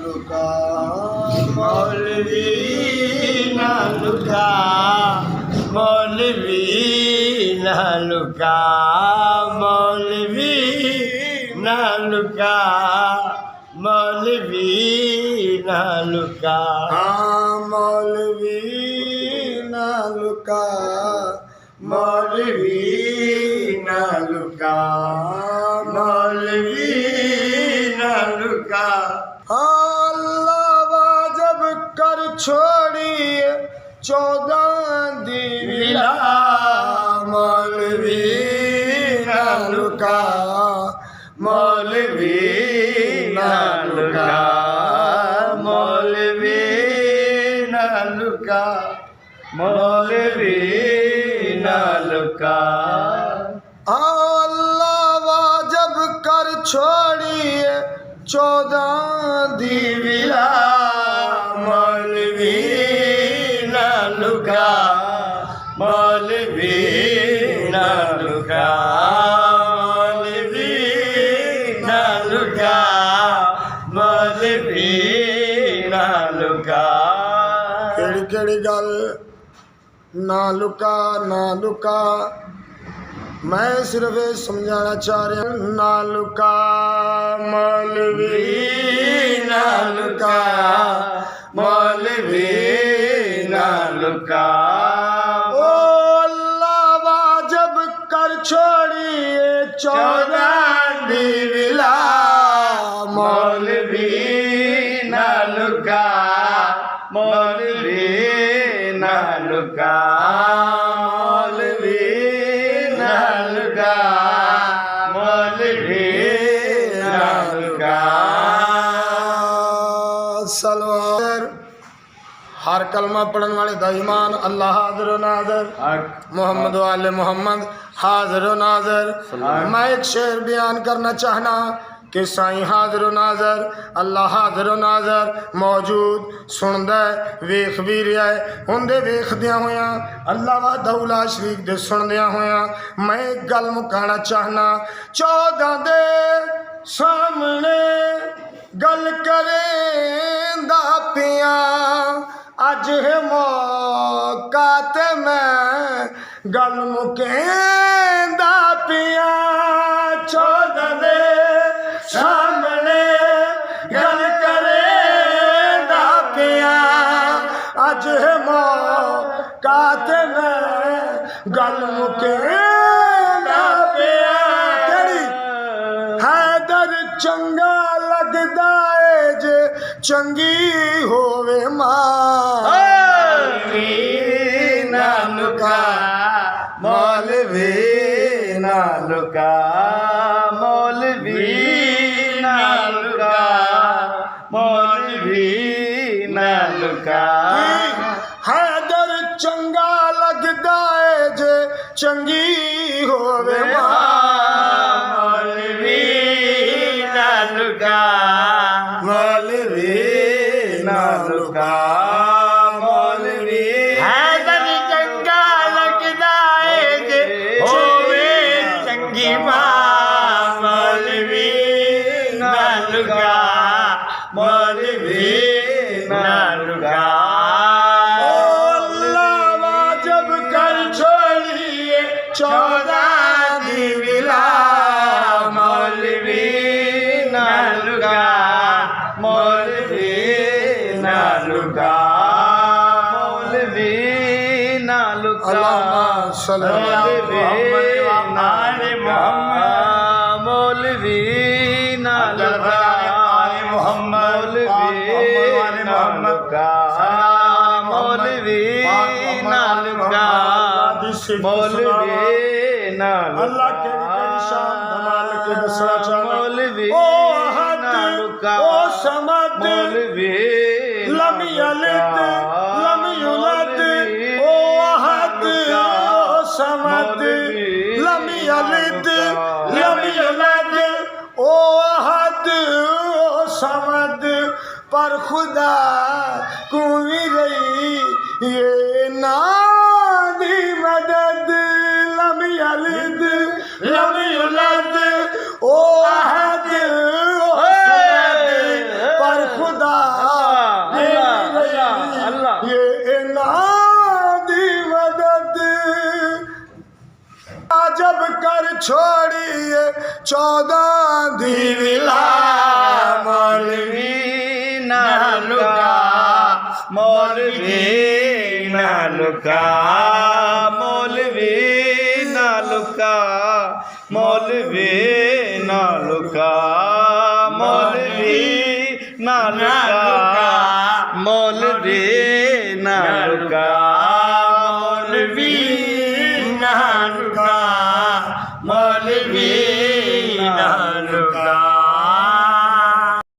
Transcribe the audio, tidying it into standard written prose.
लुका मौलवी ना लुका मौलवी ना लुका मौलवी ना लुका मौलवी ना लुका मौलवी ना लुका मौलवी ना लुका मौलवी ना लुका अल्लाह वाजब कर छोड़िए 14 दिविला मौलवी ना लुका मौलवी ना लुका मौलवी ना लुका मौलवी ना लुका अल्लाह वाजब कर छोड़िए 14 दिविला मौलवी ना लुका मौलवी ना लुका मौलवी ना लुका मौलवी ना लुका केड़ी गल ना लुका ना लुका मैं सिर्फ समझाना चाह रहा ना लुका मौलवी ना लुका मौलवी ना लुका ओ अल्लाह वाजब कर छोड़िए 14 दिविला मौलवी ना लुका मौलवी ना लुका मौलवी ना लुका मौलवी ना लुका सलवार हर कलमा पढ़ने वाले दा ईमान अल्लाह हाज़िर व नाज़िर मोहम्मद वाले मोहम्मद हाज़िर व नाज़िर मैं एक शेर बयान करना चाहना कि साईं हाज़िर व नाज़िर अल्लाह हाज़िर व नाज़िर मौजूद सुनदा वेख भी रहा है हुंदे वेखदियां होया अल्लाह वाहदहू ला शरीक दे सुनदियां होया मैं एक गल मुकाना चाहना 14 दे सामने गल करेंदा पिया अज है मौका ते मैं गल मुकेंदा पिया 14 दे सामने गल करेंदा पिया अज है मौका ते मैं गल मुकेंदा पिया केड़ी हैदर चंगा लगदा है जे चंगी होवे मौलवी ना लुका मौलवी ना लुका मौलवी ना लुका मौलवी ना लुका हैदर चंगा लगदा है जे चंगी होवे मौलवी ना लुका मौलवी ना लुका मौलवी हैदर चंगा लगदा है जे होवे चंगी मौलवी ना लुका मौलवी ना लुका अल्लाह वाजब कर छोड़िए 14 दिविला मौलवी ना लुका मौलवी ना लुका मौलवी ना लुका मौलवी मौलवी ना लुका मौलवी ना लुका मौलवी ना लुका मौलवी ना अल्लाह के शान धमाल के दसरा चाह मौलवी ना लुका ओ समद मौलवी लम यलिद लम युलद ओ अहद ओ समद लम यलिद लम युलद ओ अहद ओ समद पर खुदा कोई रही ये नादी मदद लम यलिद लम युलद ओ अहद ओ समद पर खुदा सब कर छोड़िए 14 दिविला मौलवी नालुका मौलवी नालुका मौलवी नालुका मौलवी नालुका मौलवी नालुका मौलवी नालुका मौलवी नालुका मौलवी नालुका